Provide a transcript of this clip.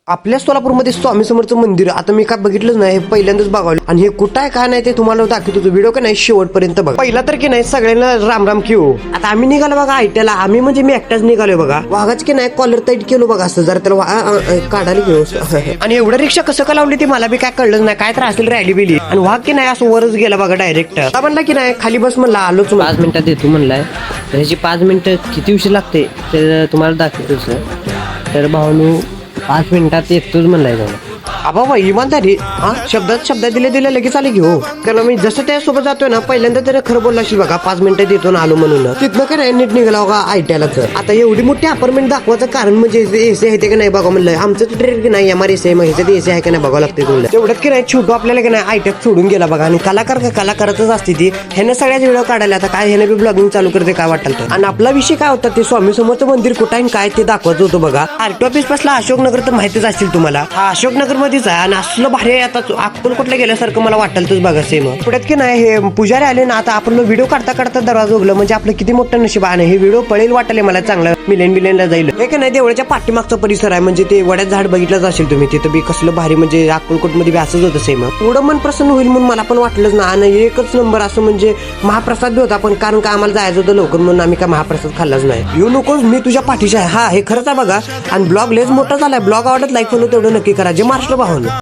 आपल्या सोलापूरमध्ये स्वामी समर्थ मंदिर आता मी काय बघितलंच नाही, पहिल्यांदाच बघावलं. आणि हे कुठं आहे काय नाही ते तुम्हाला दाखवतो. व्हिडिओ का नाही शेवटपर्यंत बघा. पहिला तर की नाही सगळ्यांना राम राम की हो. आता आम्ही निघालो बघा आयट्याला. आम्ही म्हणजे मी एकटाच निघालोय बघा. वाघाच की नाही कॉलर टाईट केलो बघा असं जरा त्याला काढायला घेऊ. आणि एवढं रिक्षा कसं का लावली ती मला बी काय कळलं नाही. काय तर असेल रॅली बिली. आणि वाघ की नाही असं वरच गेला बघा डायरेक्ट. म्हणला की नाही खाली बस म्हणला आलोच. 5 मिनिटात येतो म्हणलाय. तर ह्याची 5 मिनिटं किती उशीर लागते ते तुम्हाला दाखवतो सर. तर भाऊनू 5 मिनिटात येतोच म्हणलाय जाऊन. बाबा इमानदारी हा शब्द दिले लगेच आले घेऊ. त्याला मी जसं त्यासोबत जातोय ना पहिल्यांदा तरी खरं बोलला असेल बघा. 5 मिनिटात येतो ना आलो म्हणून. तिथनं काय नाही नीट निघाला बघा आयट्यालाच. आता एवढी मोठी अपार्टमेंट दाखवायचं कारण म्हणजे एसी आहे ते का नाही बघा म्हणलं. आमचं ट्रेन की नाही एमआरएसी आहे ह्याच्यात एसी आहे का नाही बघावं लागते तुम्हाला. तेवढ्यात की नाही छोटू आपल्याला की नाही आयट्यात सोडून गेला बघा. आणि कलाकारच असते ती. ह्यानं सगळ्याच व्हिडिओ काढायला आता काय ह्याने बी ब्लॉगिंग चालू करते काय वाटलं तर. आणि आपला विषय काय होता ते स्वामी समर्थ मंदिर कुठं आहे काय ते दाखवायचं होतं बघा. आरटी ऑफिस पासला अशोकनगर तर माहितीच असेल तुम्हाला. हा अशोकनगर मध्येच आहे. आणि असलं भारी आहे आता अक्कलकोटला गेल्यासारखं मला वाटलं बघा सेम. पुढ्यात की नाही हे पुजारी आले ना आता आपण व्हिडिओ काढता दरवाजा उघडलं म्हणजे आपलं किती मोठं नशीब आहे. हे व्हिडिओ पळेल वाटले मला चांगलं मिलियनला जाईल. हे का नाही देवळाच्या पाठीमागचा परिसर आहे म्हणजे ते वड्यात झाड बघितलंच असेल तुम्ही. तिथं बी कसलं भारी म्हणजे अक्कलकोट मध्ये बी असंच होतं सेम. एवढं मन प्रसन्न होईल म्हणून मला पण वाटलंच ना. आणि एकच नंबर असं म्हणजे महाप्रसाद बी होता पण कारण का आम्हाला जायचं होतं लवकर म्हणून आम्ही काय महाप्रसाद खाल्लाच नाही. येऊ नकोस मी तुझ्या पाठीशी आहे. हा हे खरंच आहे बघा. आणि ब्लॉग लेच मोठा झालाय. ब्लॉग आवडत लाईक फॉलो तेवढं नक्की करा. जे महाराष्ट्र भावनं.